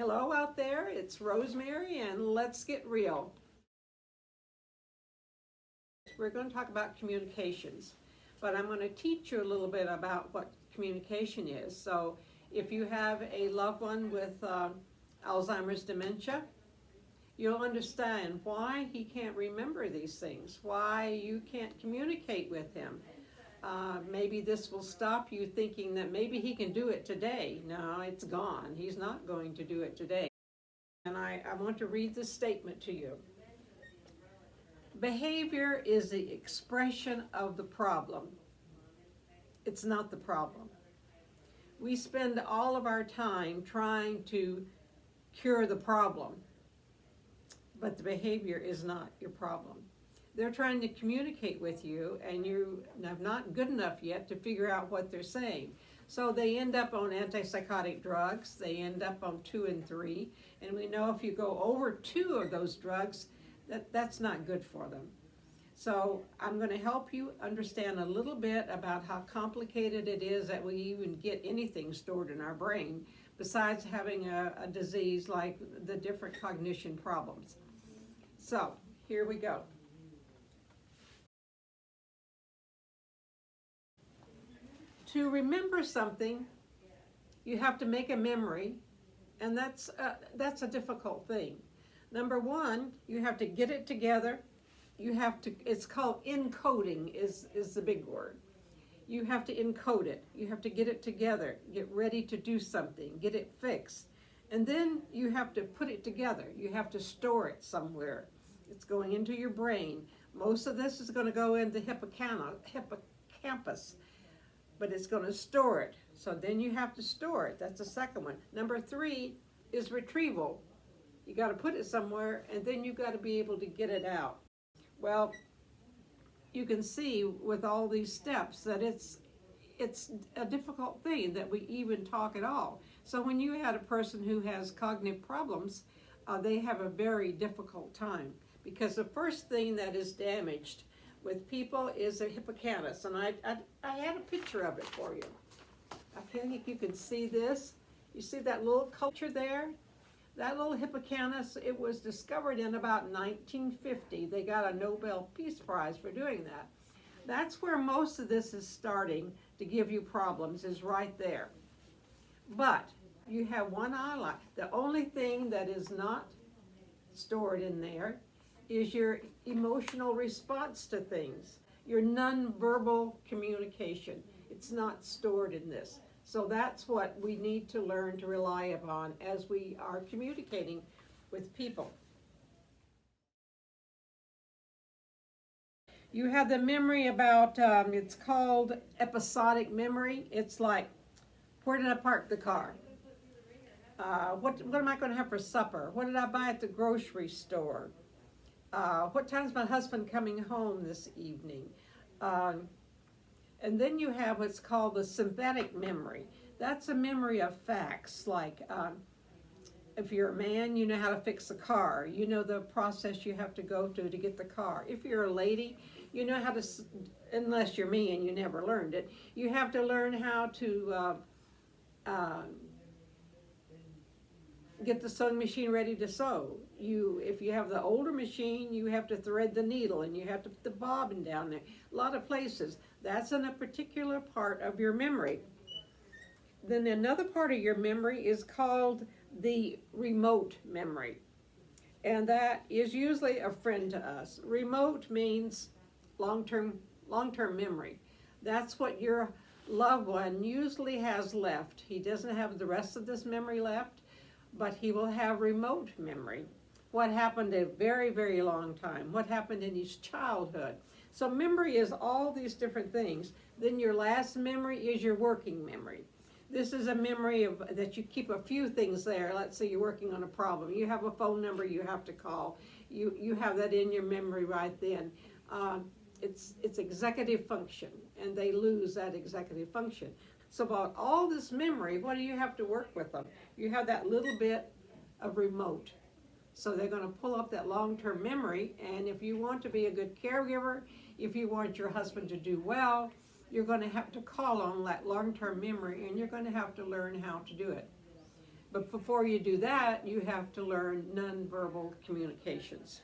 Hello out there, it's Rosemary, and let's get real. We're going to talk about communications, but I'm going to teach you a little bit about what communication is. So if you have a loved one with Alzheimer's dementia, you'll understand why he can't remember these things, why you can't communicate with him. Maybe this will stop you thinking that maybe he can do it today. No, it's gone. He's not going to do it today. And I want to read this statement to you. Behavior is the expression of the problem. It's not the problem. We spend all of our time trying to cure the problem, but the behavior is not your problem. They're trying to communicate with you, and you are not good enough yet to figure out what they're saying. So they end up on antipsychotic drugs. They end up on 2 and 3. And we know if you go over 2 of those drugs, that's not good for them. So I'm going to help you understand a little bit about how complicated it is that we even get anything stored in our brain, besides having a disease like the different cognition problems. So here we go. To remember something, you have to make a memory, and that's a difficult thing. Number one, you have to get it together. You have to, it's called encoding is the big word. You have to encode it. You have to get it together, get ready to do something, get it fixed. And then you have to put it together. You have to store it somewhere. It's going into your brain. Most of this is going to go into hippocampus. But it's going to store it. So then you have to store it. That's the second one. Number 3 is retrieval. You got to put it somewhere, and then you got to be able to get it out. Well, you can see with all these steps that it's a difficult thing that we even talk at all. So when you had a person who has cognitive problems, they have a very difficult time, because the first thing that is damaged with people is a hippocampus, and I had a picture of it for you. I think you can see this. You see that little culture there? That little hippocampus, it was discovered in about 1950. They got a Nobel Peace Prize for doing that. That's where most of this is starting to give you problems, is right there. But you have one eyelid. The only thing that is not stored in there is your emotional response to things, your nonverbal communication. It's not stored in this. So that's what we need to learn to rely upon as we are communicating with people. You have the memory about, it's called episodic memory. It's like, where did I park the car? What am I going to have for supper? What did I buy at the grocery store? What time's my husband coming home this evening? And then you have what's called the semantic memory. That's a memory of facts, like if you're a man, you know how to fix a car. You know the process you have to go to get the car. If you're a lady, you know how to, unless you're me and you never learned it, you have to learn how to get the sewing machine ready to sew. If you have the older machine, you have to thread the needle, and you have to put the bobbin down there. A lot of places. That's in a particular part of your memory. Then another part of your memory is called the remote memory. And that is usually a friend to us. Remote means long-term memory. That's what your loved one usually has left. He doesn't have the rest of this memory left, but he will have remote memory. What happened a very, very long time? What happened in his childhood? So memory is all these different things. Then your last memory is your working memory. This is a memory that you keep a few things there. Let's say you're working on a problem. You have a phone number you have to call. You have that in your memory right then. It's executive function, and they lose that executive function. So about all this memory, what do you have to work with them? You have that little bit of remote. So they're going to pull up that long-term memory, and if you want to be a good caregiver, if you want your husband to do well, you're going to have to call on that long-term memory, and you're going to have to learn how to do it. But before you do that, you have to learn nonverbal communications.